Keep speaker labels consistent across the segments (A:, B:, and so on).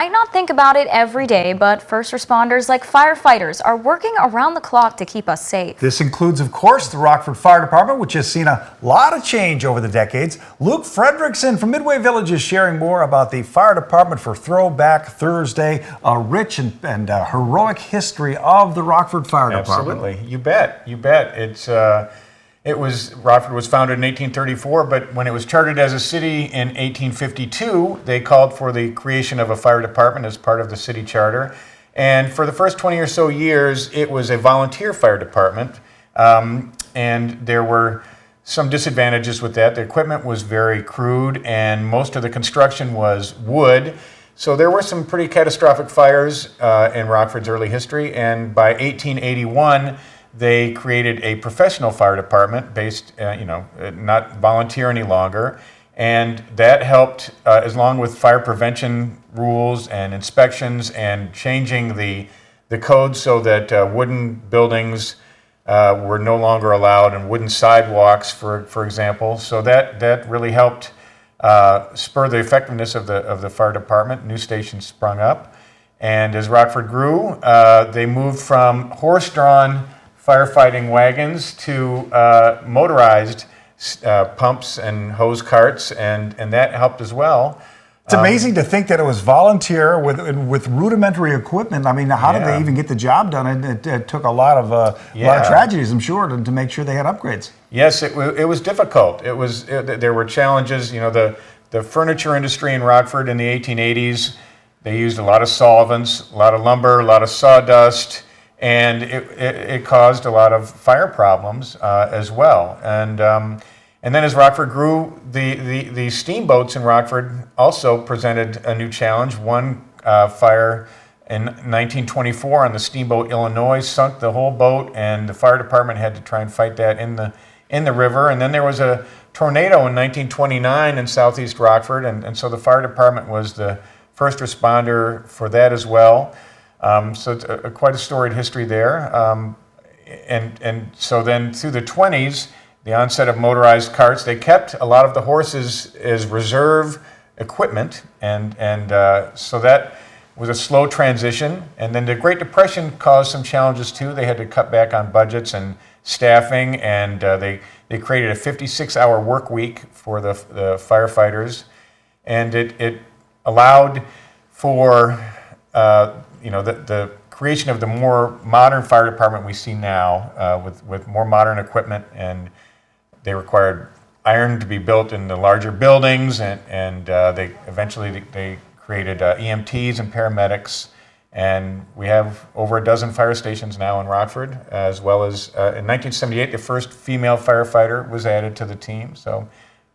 A: Might not think about it every day, but first responders like firefighters are working around the clock to keep us safe.
B: This includes, of course, the Rockford Fire Department, which has seen a lot of change over the decades. Luke Frederickson from Midway Village is sharing more about the fire department for Throwback Thursday, a rich and heroic history of the Rockford Fire Department.
C: Absolutely, you bet. Rockford was founded in 1834, but when it was chartered as a city in 1852, they called for the creation of a fire department as part of the city charter. And for the first 20 or so years, it was a volunteer fire department, and there were some disadvantages with that. The equipment was very crude, and most of the construction was wood. So there were some pretty catastrophic fires in Rockford's early history, and by 1881, they created a professional fire department based, not volunteer any longer, and that helped, along with fire prevention rules and inspections and changing the code so that wooden buildings were no longer allowed and wooden sidewalks, for example. So that really helped spur the effectiveness of the fire department. New stations sprung up, and as Rockford grew, they moved from horse-drawn firefighting wagons to motorized pumps and hose carts, and that helped as well.
B: It's amazing to think that it was volunteer with rudimentary equipment. I mean, how did they even get the job done? It took a lot of tragedies, I'm sure, to make sure they had upgrades.
C: Yes, it was difficult. There were challenges. The furniture industry in Rockford in the 1880s, they used a lot of solvents, a lot of lumber, a lot of sawdust, and it caused a lot of fire problems as well. And then as Rockford grew, the steamboats in Rockford also presented a new challenge. One fire in 1924 on the steamboat Illinois sunk the whole boat, and the fire department had to try and fight that in the river. And then there was a tornado in 1929 in southeast Rockford, and so the fire department was the first responder for that as well. So it's quite a storied history there. And so then through the 20s, the onset of motorized carts, they kept a lot of the horses as reserve equipment. And so that was a slow transition. And then the Great Depression caused some challenges too. They had to cut back on budgets and staffing, and they created a 56-hour work week for the firefighters. And it allowed for the creation of the more modern fire department we see now, with more modern equipment, and they required iron to be built in the larger buildings, and they eventually created EMTs and paramedics, and we have over a dozen fire stations now in Rockford, as well as in 1978 the first female firefighter was added to the team. So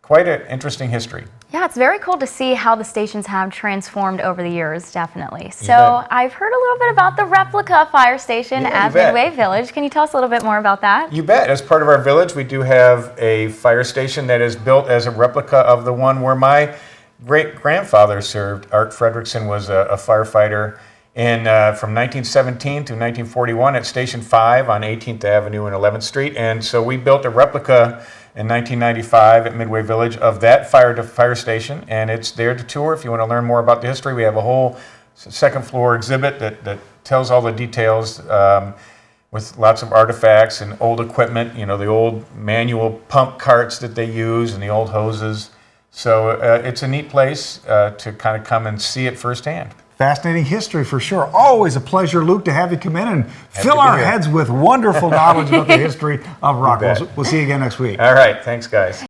C: quite an interesting history.
A: Yeah, it's very cool to see how the stations have transformed over the years, definitely. So I've heard a little bit about the replica fire station at Midway Village. Can you tell us a little bit more about that?
C: You bet. As part of our village, we do have a fire station that is built as a replica of the one where my great-grandfather served. Art Frederickson was a firefighter from 1917 to 1941 at Station 5 on 18th Avenue and 11th Street. And so we built a replica in 1995 at Midway Village of that fire station, and it's there to tour. If you want to learn more about the history, we have a whole second floor exhibit that tells all the details, with lots of artifacts and old equipment, the old manual pump carts that they use and the old hoses. So it's a neat place to kind of come and see it firsthand.
B: Fascinating history for sure. Always a pleasure, Luke, to have you come in and fill our heads with wonderful knowledge about the history of Rockford. We'll see you again next week.
C: All right. Thanks, guys.